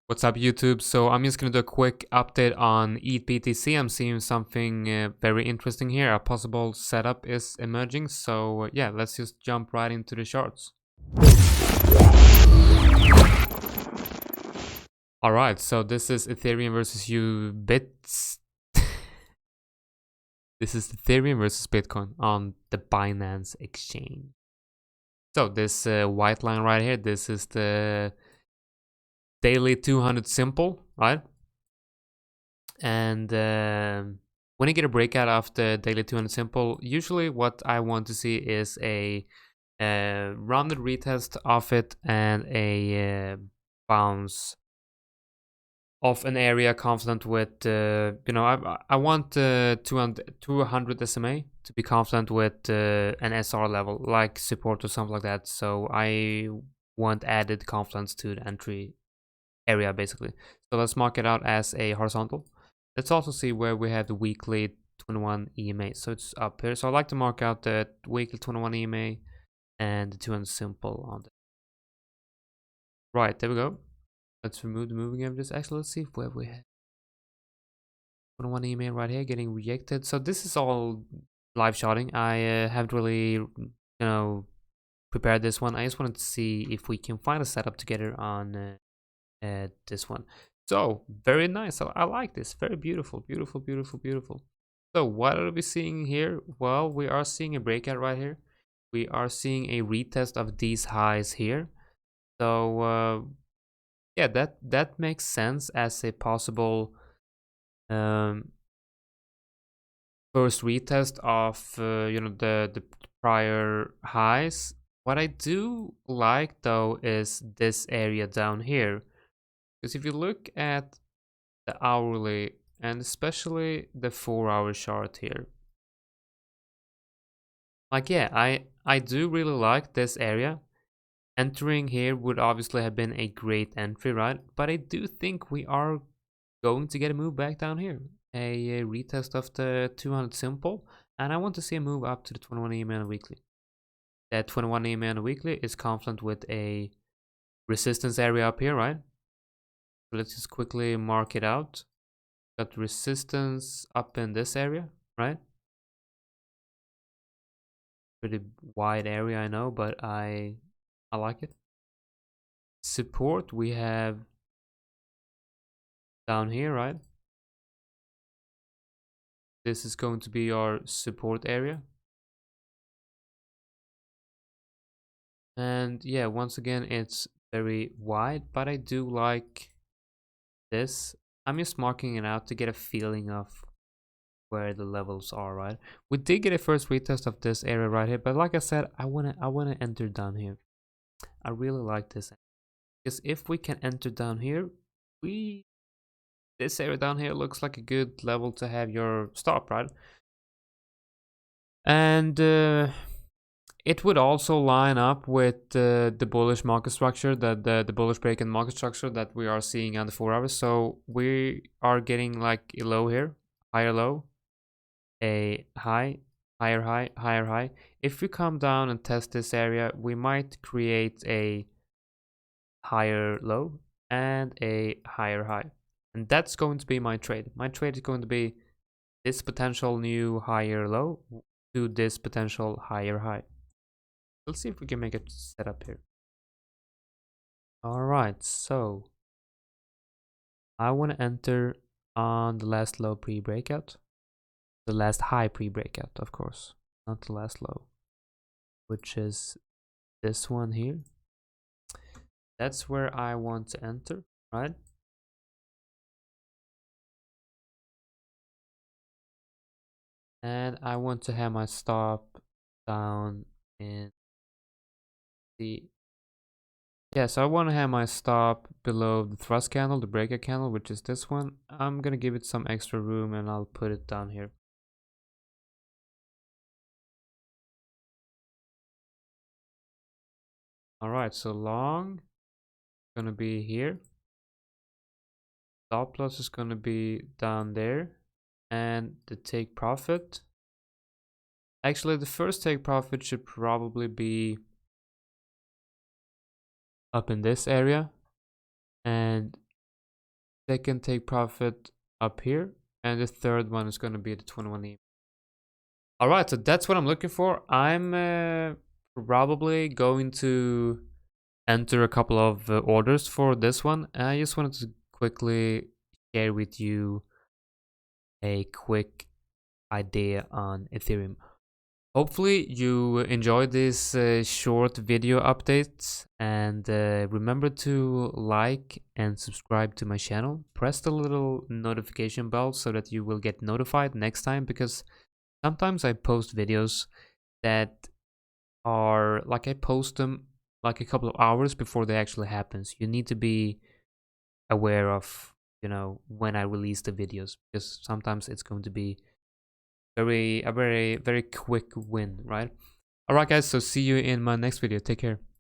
What's up, YouTube? So I'm just gonna do a quick update on ETH BTC. I'm seeing something very interesting here. A possible setup is emerging. So yeah, let's just jump right into the charts. All right, so this is Ethereum versus UBits. This is Ethereum versus Bitcoin on the Binance exchange. So this white line right here, this is the daily 200 simple, right? And when you get a breakout of the daily 200 simple, usually what I want to see is a rounded retest of it and a bounce of an area confident with, I want 200 SMA to be confident with an SR level, like support or something like that. So I want added confidence to the entry area, basically. So let's mark it out as a horizontal. Let's also see where we have the weekly 21 EMA. So it's up here. So I like to mark out the weekly 21 EMA and the 200 simple on it. Right, there we go. Let's remove the moving averages. Actually, let's see where we have 21 EMA right here getting rejected. So this is all live shotting. I haven't really, prepared this one. I just wanted to see if we can find a setup together on this one. So very nice. I like this. Very beautiful, beautiful, beautiful, beautiful. So what are we seeing here? Well, we are seeing a breakout right here. We are seeing a retest of these highs here. So yeah, that makes sense as a possible first retest of the prior highs. What I do like though is this area down here. Because if you look at the hourly and especially the 4-hour chart here, like, yeah, I do really like this area. Entering here would obviously have been a great entry, right? But I do think we are going to get a move back down here, a retest of the 200 simple, and I want to see a move up to the 21 EMA on a weekly. That 21 EMA on a weekly is confluent with a resistance area up here, right? So let's just quickly mark it out. Got resistance up in this area, right? Pretty wide area, I know, but I like it. Support we have down here, right? This is going to be our support area. And yeah, once again, it's very wide, but I do like this. I'm just marking it out to get a feeling of where the levels are, right? We did get a first retest of this area right here, but like I said, I wanna enter down here. I really like this, because if we can enter down here, this area down here looks like a good level to have your stop, right? And it would also line up with the bullish market structure, the bullish break in market structure that we are seeing on the 4 hours. So we are getting like a low here, higher low, a high, higher high, higher high. If we come down and test this area, we might create a higher low and a higher high. And that's going to be my trade. My trade is going to be this potential new higher low to this potential higher high. Let's see if we can make it set up here. All right, so I want to enter on the last low pre-breakout, the last high pre-breakout, of course, not the last low, which is this one here. That's where I want to enter, right? And I want to have my stop down in the, yeah, so I want to have my stop below the thrust candle, the breakout candle, which is this one. I'm gonna give it some extra room and I'll put it down here. All right, so long gonna be here. Stop loss is gonna be down there, and the take profit. Actually, the first take profit should probably be up in this area, and second take profit up here, and the third one is going to be the 21 ETH. All right, so that's what I'm looking for. I'm probably going to enter a couple of orders for this one. I just wanted to quickly share with you a quick idea on Ethereum. Hopefully you enjoyed this short video update, and remember to like and subscribe to my channel. Press the little notification bell so that you will get notified next time, because sometimes I post videos that are like, I post them like a couple of hours before they actually happen. So you need to be aware of, you know, when I release the videos, because sometimes it's going to be a very quick win, right? All right, guys, so see you in my next video. Take care.